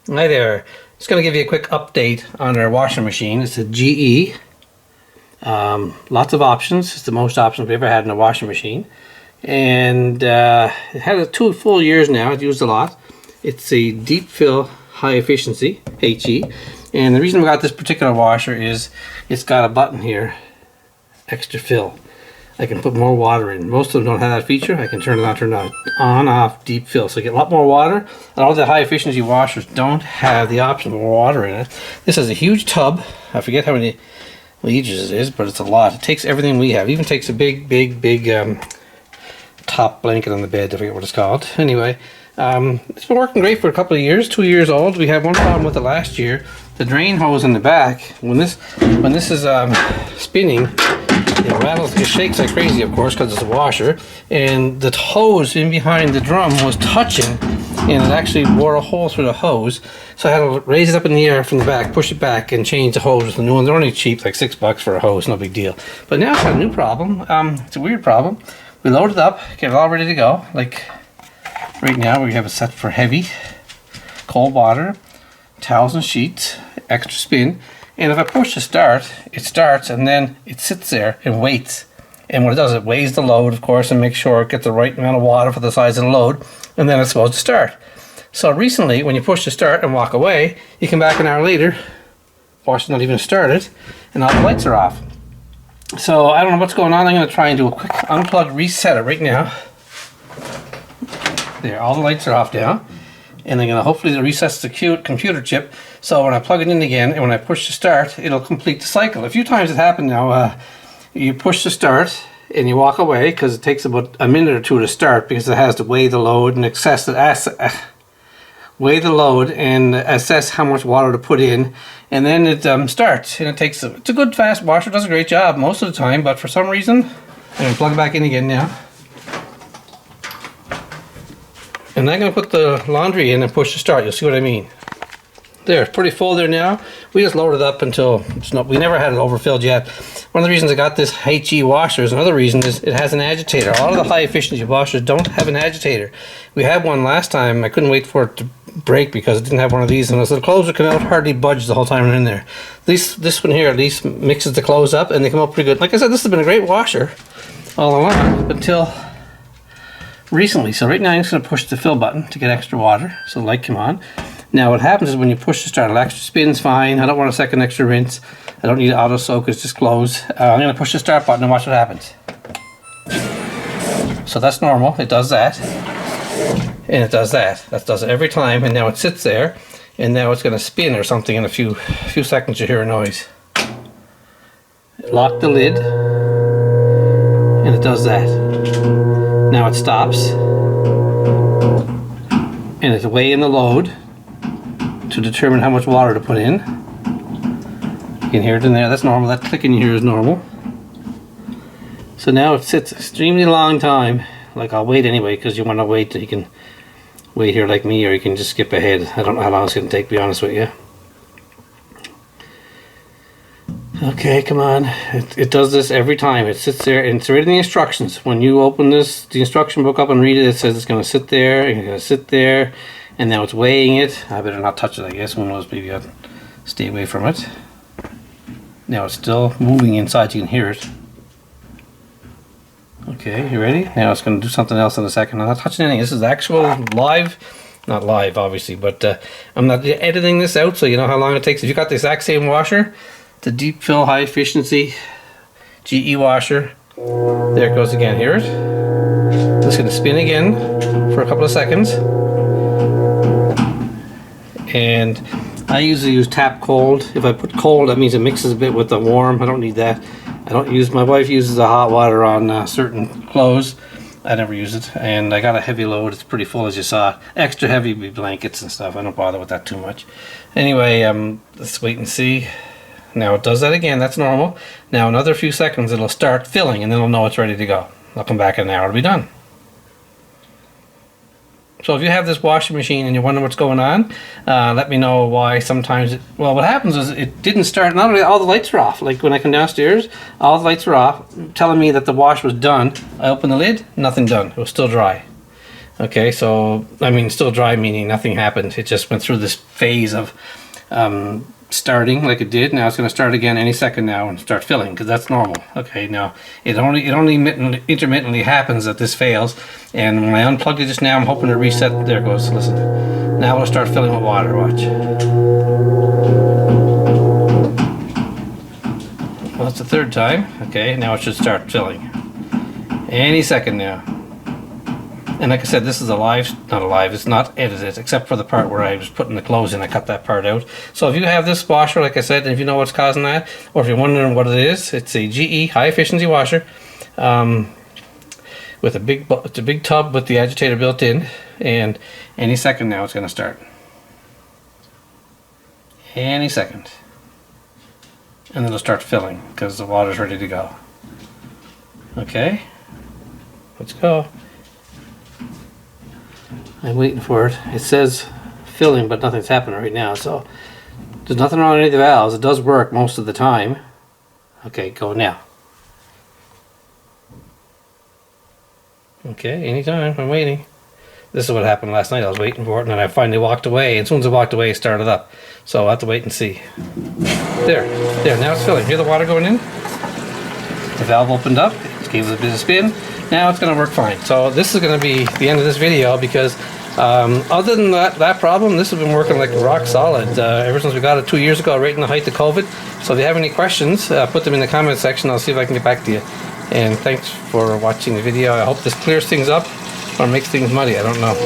Hi there. Just going to give you a quick update on our washing machine. It's a GE. Lots of options. It's the most options we've ever had in a washing machine. And it had 2 full years now. It's used a lot. It's a DeepFill high efficiency, HE. And the reason we got this particular washer is it's got a button here, extra fill. I can put more water in. Most of them don't have that feature. I can turn it on, turn it on, off, deep fill. So you get a lot more water. And all the high efficiency washers don't have the option of more water in it. This is a huge tub. I forget how many liters it is, but it's a lot. It takes everything we have. It even takes a big top blanket on the bed. I forget what it's called. Anyway, it's been working great for a couple of years. 2 years old. We had one problem with it last year. The drain hose in the back, when this is spinning, it rattles, it shakes like crazy, of course, because it's a washer, and the hose in behind the drum was touching, and it actually wore a hole through the hose. So I had to raise it up in the air from the back, push it back, and change the hose with the new one. They're only cheap, like $6 for a hose, no big deal. But now it's got a new problem. It's a weird problem. We load it up, get it all ready to go. Like right now, we have it set for heavy, cold water, towels and sheets, extra spin. And if I push to start, it starts and then it sits there and waits. And what it does, it weighs the load, of course, and makes sure it gets the right amount of water for the size of the load, and then it's supposed to start. So recently, when you push to start and walk away, you come back an hour later, wash's not even started, and all the lights are off. So I don't know what's going on. I'm going to try and do a quick unplug, reset it right now. There, all the lights are off now. And I'm going to hopefully recess the computer chip, so when I plug it in again and when I push to start, it'll complete the cycle. A few times it happened now. You push to start and you walk away because it takes about a minute or two to start, because it has to weigh the load and weigh the load and assess how much water to put in, and then it starts. And it's a good fast washer, does a great job most of the time, but for some reason, I'm going to plug it back in again now. And I'm going to put the laundry in and push to start. You'll see what I mean. There, it's pretty full there now. We just loaded up until we never had it overfilled yet. One of the reasons I got this HE washer is another reason is it has an agitator. A lot of the high efficiency washers don't have an agitator. We had one last time. I couldn't wait for it to break because it didn't have one of these, and so the clothes would come out hardly budge the whole time they're in there. At least this one here at least mixes the clothes up and they come out pretty good. Like I said, this has been a great washer all along until recently. So right now I'm just going to push the fill button to get extra water so the light come on. Now what happens is when you push to start, extra spin's fine. I don't want a second extra rinse. I don't need auto soak, it's just close. I'm going to push the start button and watch what happens. So that's normal, it does that. And it does that. That does it every time, and now it sits there, and now it's going to spin or something in a few seconds. You hear a noise. Lock the lid, and it does that. Now it stops, and it's weighing the load to determine how much water to put in. You can hear it in there. That's normal. That clicking you hear is normal. So now it sits extremely long time. Like, I'll wait anyway, because you want to wait. You can wait here like me, or you can just skip ahead. I don't know how long it's going to take, to be honest with you. Okay, come on. It does this every time. It sits there, and it's right in the instructions. When you open the instruction book up and read it, it says it's going to sit there, and you're going to sit there, and now it's weighing it. I better not touch it, I guess. Who knows, maybe I'll stay away from it. Now it's still moving inside, you can hear it. Okay, you ready? Now it's going to do something else in a second. I'm not touching anything. This is actual live. Not live, obviously, but I'm not editing this out, so you know how long it takes. If you got the exact same washer, the DeepFill high efficiency GE washer, there it goes again. Hear it? It's going to spin again for a couple of seconds, and I usually use tap cold. If I put cold, that means it mixes a bit with the warm. I don't need that. My wife uses the hot water on certain clothes. I never use it, and I got a heavy load. It's pretty full, as you saw. Extra heavy would be blankets and stuff. I don't bother with that too much. Anyway, let's wait and see. Now it does that again. That's normal. Now another few seconds, it'll start filling, and then it'll know it's ready to go. I'll come back in an hour. It'll be done. So if you have this washing machine and you're wondering what's going on, let me know why sometimes well, what happens is it didn't start. Not only all the lights are off. Like when I come downstairs, all the lights are off, telling me that the wash was done. I open the lid, nothing done. It was still dry. Okay, so I mean, still dry, meaning nothing happened. It just went through this phase of starting like it did. Now it's going to start again any second now and start filling, because that's normal. Okay, now it only intermittently happens that this fails, and when I unplugged it just now, I'm hoping to reset. There it goes. Listen, now it'll start filling with water. Watch. Well, that's the third time. Okay, now it should start filling any second now. And like I said, this is it's not edited, except for the part where I was putting the clothes in. I cut that part out. So if you have this washer, like I said, and if you know what's causing that, or if you're wondering what it is, it's a GE high efficiency washer with a big tub with the agitator built in, and any second now it's going to start. Any second. And then it'll start filling because the water's ready to go. Okay, let's go. I'm waiting for it. It says filling, but nothing's happening right now, so there's nothing wrong with any of the valves. It does work most of the time. Okay, go now. Okay, anytime. I'm waiting. This is what happened last night. I was waiting for it, and then I finally walked away, and as soon as I walked away, it started up. So I'll have to wait and see. There, now it's filling. Hear the water going in? The valve opened up. It gave it a bit of spin. Now it's going to work fine. So this is going to be the end of this video, because other than that problem, this has been working like rock solid ever since we got it 2 years ago, right in the height of COVID. So if you have any questions, put them in the comment section. I'll see if I can get back to you. And thanks for watching the video. I hope this clears things up or makes things muddy. I don't know.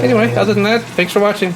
Anyway, other than that, thanks for watching.